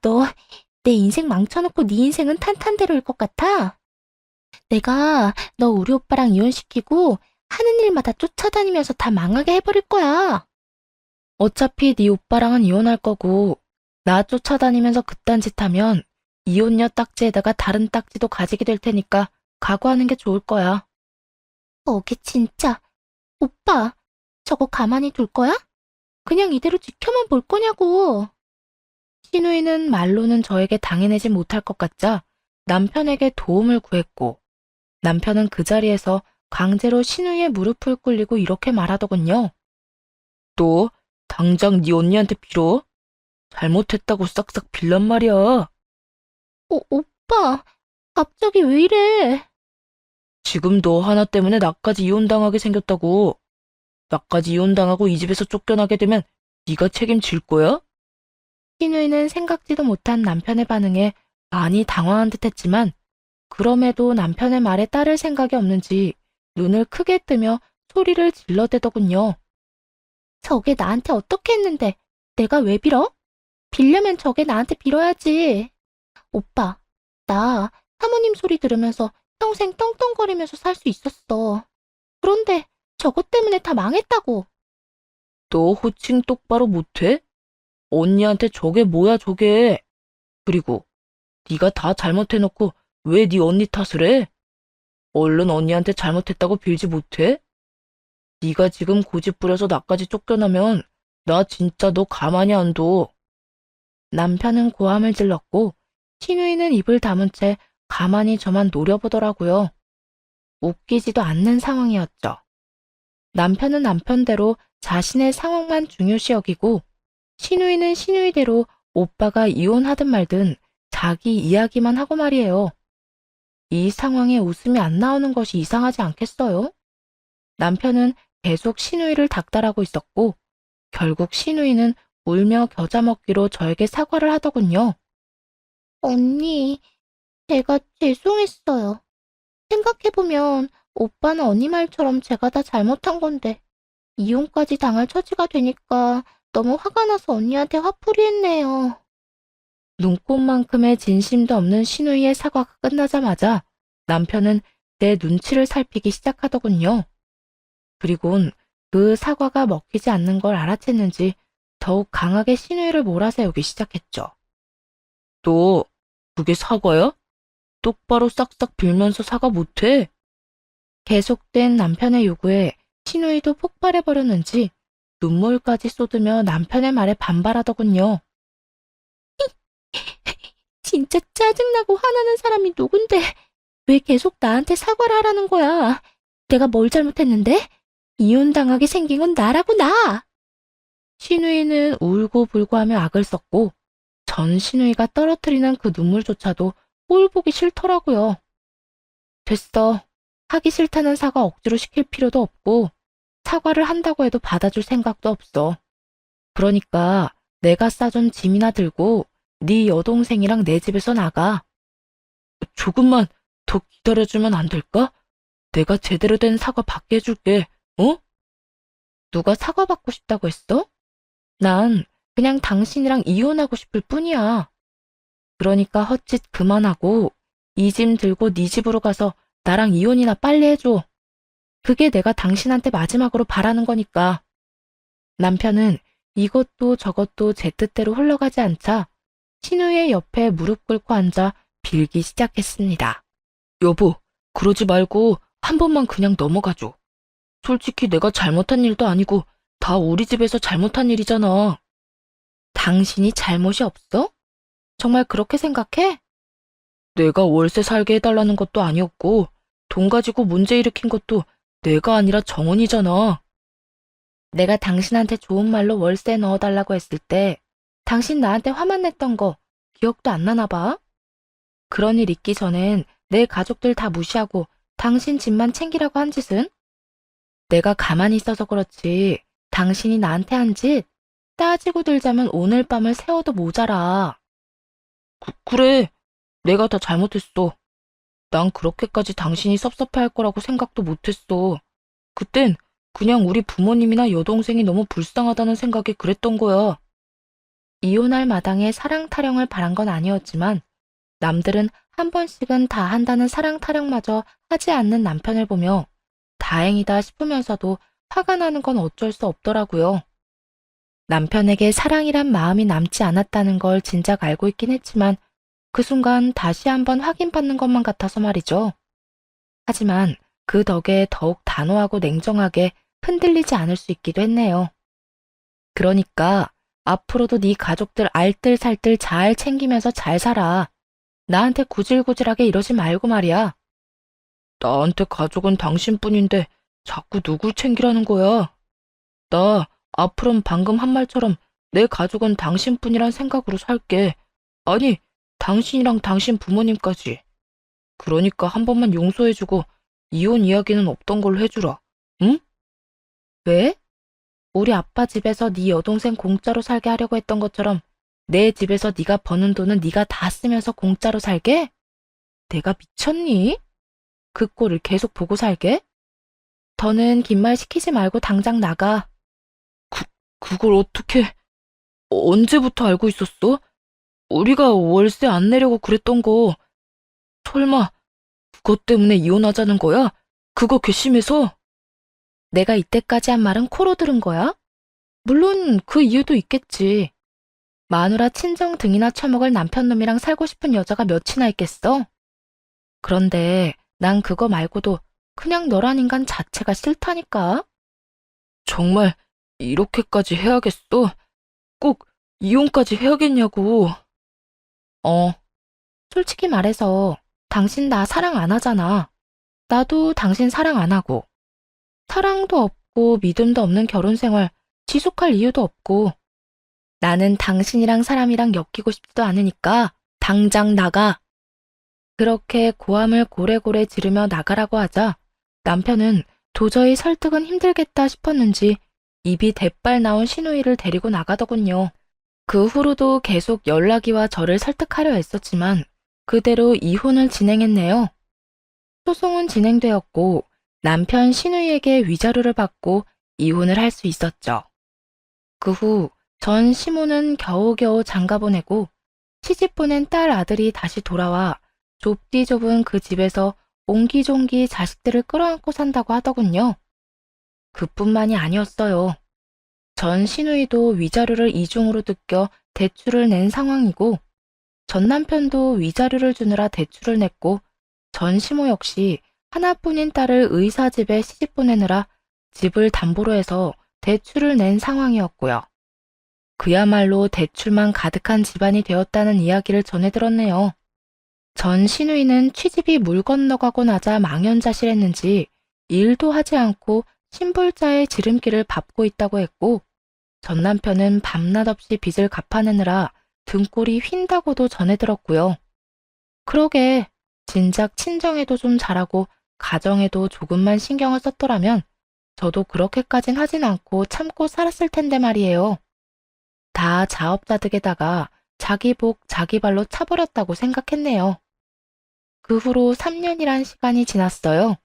너 내 인생 망쳐놓고 네 인생은 탄탄대로일 것 같아? 내가 너 우리 오빠랑 이혼시키고 하는 일마다 쫓아다니면서 다 망하게 해버릴 거야. 어차피 네 오빠랑은 이혼할 거고 나 쫓아다니면서 그딴 짓 하면 이혼녀 딱지에다가 다른 딱지도 가지게 될 테니까 각오하는 게 좋을 거야. 어게 진짜. 오빠, 저거 가만히 둘 거야? 그냥 이대로 지켜만 볼 거냐고. 신우이는 말로는 저에게 당해내지 못할 것 같자 남편에게 도움을 구했고 남편은 그 자리에서 강제로 신우이의 무릎을 꿇리고 이렇게 말하더군요. 너 당장 네 언니한테 빌어. 잘못했다고 싹싹 빌란 말이야. 오빠, 갑자기 왜 이래? 지금 너 하나 때문에 나까지 이혼당하게 생겼다고. 나까지 이혼당하고 이 집에서 쫓겨나게 되면 네가 책임질 거야? 신우이는 생각지도 못한 남편의 반응에 많이 당황한 듯했지만 그럼에도 남편의 말에 따를 생각이 없는지 눈을 크게 뜨며 소리를 질러대더군요. 저게 나한테 어떻게 했는데 내가 왜 빌어? 빌려면 저게 나한테 빌어야지. 오빠, 나 사모님 소리 들으면서 평생 떵떵거리면서 살 수 있었어. 그런데 저것 때문에 다 망했다고. 너 호칭 똑바로 못해? 언니한테 저게 뭐야 저게. 그리고 네가 다 잘못해놓고 왜 네 언니 탓을 해? 얼른 언니한테 잘못했다고 빌지 못해? 네가 지금 고집 부려서 나까지 쫓겨나면 나 진짜 너 가만히 안 둬. 남편은 고함을 질렀고 신우이는 입을 다문 채 가만히 저만 노려보더라고요. 웃기지도 않는 상황이었죠. 남편은 남편대로 자신의 상황만 중요시 여기고 신우이는 신우이대로 오빠가 이혼하든 말든 자기 이야기만 하고 말이에요. 이 상황에 웃음이 안 나오는 것이 이상하지 않겠어요? 남편은 계속 신우이를 닥달하고 있었고 결국 신우이는 울며 겨자 먹기로 저에게 사과를 하더군요. 언니, 제가 죄송했어요. 생각해보면 오빠는 언니 말처럼 제가 다 잘못한 건데 이혼까지 당할 처지가 되니까 너무 화가 나서 언니한테 화풀이했네요. 눈꽃만큼의 진심도 없는 신우이의 사과가 끝나자마자 남편은 내 눈치를 살피기 시작하더군요. 그리곤 그 사과가 먹히지 않는 걸 알아챘는지 더욱 강하게 신우이를 몰아세우기 시작했죠. 너 그게 사과야? 똑바로 싹싹 빌면서 사과 못해? 계속된 남편의 요구에 신우이도 폭발해버렸는지 눈물까지 쏟으며 남편의 말에 반발하더군요. 진짜 짜증나고 화나는 사람이 누군데 왜 계속 나한테 사과를 하라는 거야? 내가 뭘 잘못했는데? 이혼당하게 생긴 건 나라고 나! 신우이는 울고불고 하며 악을 썼고 전 신우이가 떨어뜨리는 그 눈물조차도 꼴 보기 싫더라고요. 됐어. 하기 싫다는 사과 억지로 시킬 필요도 없고 사과를 한다고 해도 받아줄 생각도 없어. 그러니까 내가 싸준 짐이나 들고 네 여동생이랑 내 집에서 나가. 조금만 더 기다려주면 안 될까? 내가 제대로 된 사과 받게 해줄게. 어? 누가 사과받고 싶다고 했어? 난 그냥 당신이랑 이혼하고 싶을 뿐이야. 그러니까 헛짓 그만하고 이 짐 들고 네 집으로 가서 나랑 이혼이나 빨리 해줘. 그게 내가 당신한테 마지막으로 바라는 거니까. 남편은 이것도 저것도 제 뜻대로 흘러가지 않자 신우의 옆에 무릎 꿇고 앉아 빌기 시작했습니다. 여보, 그러지 말고 한 번만 그냥 넘어가줘. 솔직히 내가 잘못한 일도 아니고 다 우리 집에서 잘못한 일이잖아. 당신이 잘못이 없어? 정말 그렇게 생각해? 내가 월세 살게 해달라는 것도 아니었고 돈 가지고 문제 일으킨 것도 내가 아니라 정원이잖아. 내가 당신한테 좋은 말로 월세 넣어달라고 했을 때 당신 나한테 화만 냈던 거 기억도 안 나나 봐? 그런 일 있기 전엔 내 가족들 다 무시하고 당신 집만 챙기라고 한 짓은? 내가 가만히 있어서 그렇지 당신이 나한테 한 짓 따지고 들자면 오늘 밤을 새워도 모자라. 그래, 내가 다 잘못했어. 난 그렇게까지 당신이 섭섭해할 거라고 생각도 못했어. 그땐 그냥 우리 부모님이나 여동생이 너무 불쌍하다는 생각에 그랬던 거야. 이혼할 마당에 사랑 타령을 바란 건 아니었지만 남들은 한 번씩은 다 한다는 사랑 타령마저 하지 않는 남편을 보며 다행이다 싶으면서도 화가 나는 건 어쩔 수 없더라고요. 남편에게 사랑이란 마음이 남지 않았다는 걸 진작 알고 있긴 했지만 그 순간 다시 한번 확인받는 것만 같아서 말이죠. 하지만 그 덕에 더욱 단호하고 냉정하게 흔들리지 않을 수 있기도 했네요. 그러니까 앞으로도 네 가족들 알뜰살뜰 잘 챙기면서 잘 살아. 나한테 구질구질하게 이러지 말고 말이야. 나한테 가족은 당신뿐인데 자꾸 누굴 챙기라는 거야. 나 앞으로는 방금 한 말처럼 내 가족은 당신뿐이란 생각으로 살게. 아니, 당신이랑 당신 부모님까지. 그러니까 한 번만 용서해주고 이혼 이야기는 없던 걸로 해주라. 응? 왜? 우리 아빠 집에서 네 여동생 공짜로 살게 하려고 했던 것처럼 내 집에서 네가 버는 돈은 네가 다 쓰면서 공짜로 살게? 내가 미쳤니? 그 꼴을 계속 보고 살게? 더는 긴 말 시키지 말고 당장 나가. 그걸 어떻게, 언제부터 알고 있었어? 우리가 월세 안 내려고 그랬던 거, 설마 그것 때문에 이혼하자는 거야? 그거 괘씸해서? 내가 이때까지 한 말은 코로 들은 거야? 물론 그 이유도 있겠지. 마누라 친정 등이나 처먹을 남편 놈이랑 살고 싶은 여자가 몇이나 있겠어? 그런데 난 그거 말고도 그냥 너란 인간 자체가 싫다니까? 정말 이렇게까지 해야겠어? 꼭 이혼까지 해야겠냐고. 솔직히 말해서 당신 나 사랑 안 하잖아. 나도 당신 사랑 안 하고. 사랑도 없고 믿음도 없는 결혼 생활 지속할 이유도 없고. 나는 당신이랑 사람이랑 엮이고 싶지도 않으니까 당장 나가. 그렇게 고함을 고래고래 지르며 나가라고 하자 남편은 도저히 설득은 힘들겠다 싶었는지 입이 대빨 나온 시누이를 데리고 나가더군요. 그 후로도 계속 연락이와 저를 설득하려 했었지만 그대로 이혼을 진행했네요. 소송은 진행되었고 남편 시누이에게 위자료를 받고 이혼을 할 수 있었죠. 그 후 전 시모는 겨우겨우 장가 보내고 시집 보낸 딸 아들이 다시 돌아와 좁디 좁은 그 집에서 옹기종기 자식들을 끌어안고 산다고 하더군요. 그뿐만이 아니었어요. 전 시누이도 위자료를 이중으로 뜯겨 대출을 낸 상황이고 전 남편도 위자료를 주느라 대출을 냈고 전 시모 역시 하나뿐인 딸을 의사 집에 시집 보내느라 집을 담보로 해서 대출을 낸 상황이었고요. 그야말로 대출만 가득한 집안이 되었다는 이야기를 전해 들었네요. 전 시누이는 취집이 물 건너가고 나자 망연자실했는지 일도 하지 않고 신불자의 지름길을 밟고 있다고 했고 전 남편은 밤낮 없이 빚을 갚아내느라 등골이 휜다고도 전해 들었고요. 그러게 진작 친정에도 좀 잘하고 가정에도 조금만 신경을 썼더라면 저도 그렇게까진 하진 않고 참고 살았을 텐데 말이에요. 다 자업자득에다가 자기 복 자기 발로 차버렸다고 생각했네요. 그 후로 3년이란 시간이 지났어요.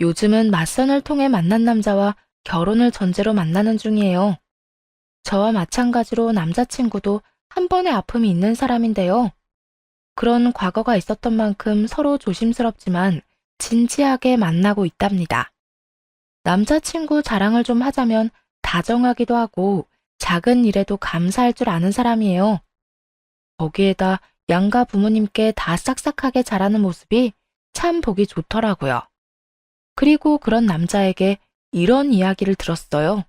요즘은 맞선을 통해 만난 남자와 결혼을 전제로 만나는 중이에요. 저와 마찬가지로 남자친구도 한 번의 아픔이 있는 사람인데요. 그런 과거가 있었던 만큼 서로 조심스럽지만 진지하게 만나고 있답니다. 남자친구 자랑을 좀 하자면 다정하기도 하고 작은 일에도 감사할 줄 아는 사람이에요. 거기에다 양가 부모님께 다 싹싹하게 잘하는 모습이 참 보기 좋더라고요. 그리고 그런 남자에게 이런 이야기를 들었어요.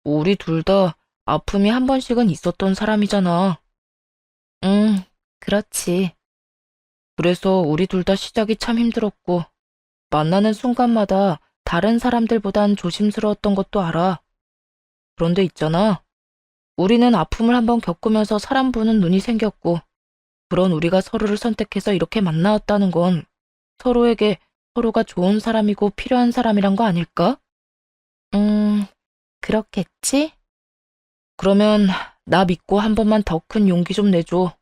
우리 둘 다 아픔이 한 번씩은 있었던 사람이잖아. 그렇지. 그래서 우리 둘 다 시작이 참 힘들었고, 만나는 순간마다 다른 사람들보단 조심스러웠던 것도 알아. 그런데 있잖아. 우리는 아픔을 한번 겪으면서 사람 보는 눈이 생겼고, 그런 우리가 서로를 선택해서 이렇게 만나왔다는 건 서로에게 서로가 좋은 사람이고 필요한 사람이란 거 아닐까? 그렇겠지? 그러면 나 믿고 한 번만 더 큰 용기 좀 내줘.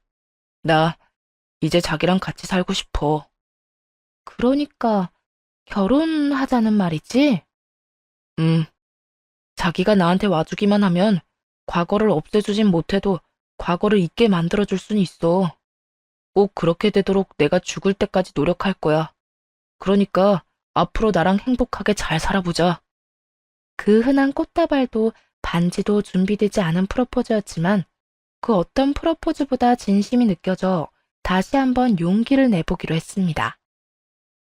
나 이제 자기랑 같이 살고 싶어. 그러니까 결혼하자는 말이지? 자기가 나한테 와주기만 하면 과거를 없애주진 못해도 과거를 잊게 만들어줄 순 있어. 꼭 그렇게 되도록 내가 죽을 때까지 노력할 거야. 그러니까 앞으로 나랑 행복하게 잘 살아보자. 그 흔한 꽃다발도 반지도 준비되지 않은 프로포즈였지만 그 어떤 프로포즈보다 진심이 느껴져 다시 한번 용기를 내보기로 했습니다.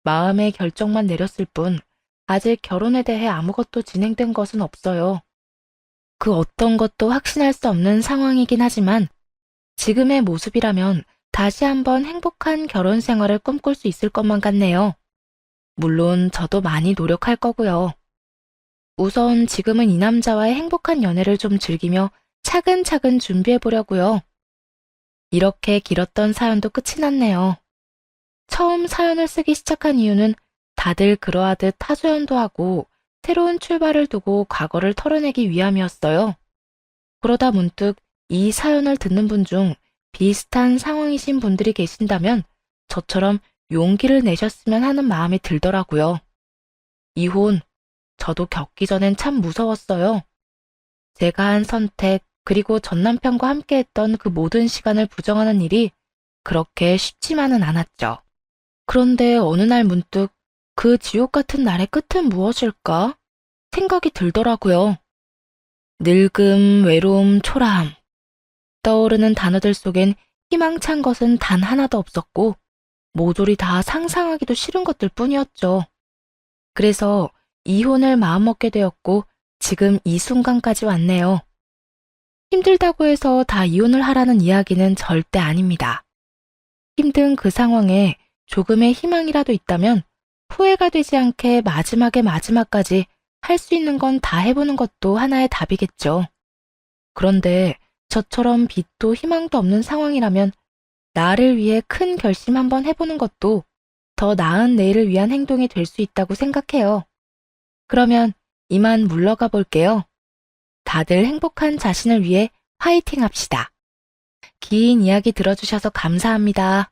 마음의 결정만 내렸을 뿐 아직 결혼에 대해 아무것도 진행된 것은 없어요. 그 어떤 것도 확신할 수 없는 상황이긴 하지만 지금의 모습이라면 다시 한번 행복한 결혼 생활을 꿈꿀 수 있을 것만 같네요. 물론 저도 많이 노력할 거고요. 우선 지금은 이 남자와의 행복한 연애를 좀 즐기며 차근차근 준비해 보려고요. 이렇게 길었던 사연도 끝이 났네요. 처음 사연을 쓰기 시작한 이유는 다들 그러하듯 하소연도 하고 새로운 출발을 두고 과거를 털어내기 위함이었어요. 그러다 문득 이 사연을 듣는 분 중 비슷한 상황이신 분들이 계신다면 저처럼 용기를 내셨으면 하는 마음이 들더라고요. 이혼, 저도 겪기 전엔 참 무서웠어요. 제가 한 선택, 그리고 전 남편과 함께 했던 그 모든 시간을 부정하는 일이 그렇게 쉽지만은 않았죠. 그런데 어느 날 문득 그 지옥 같은 날의 끝은 무엇일까? 생각이 들더라고요. 늙음, 외로움, 초라함. 떠오르는 단어들 속엔 희망찬 것은 단 하나도 없었고 모조리 다 상상하기도 싫은 것들 뿐이었죠. 그래서 이혼을 마음먹게 되었고 지금 이 순간까지 왔네요. 힘들다고 해서 다 이혼을 하라는 이야기는 절대 아닙니다. 힘든 그 상황에 조금의 희망이라도 있다면 후회가 되지 않게 마지막에 마지막까지 할 수 있는 건 다 해보는 것도 하나의 답이겠죠. 그런데 저처럼 빛도 희망도 없는 상황이라면 나를 위해 큰 결심 한번 해보는 것도 더 나은 내일을 위한 행동이 될 수 있다고 생각해요. 그러면 이만 물러가 볼게요. 다들 행복한 자신을 위해 화이팅 합시다. 긴 이야기 들어주셔서 감사합니다.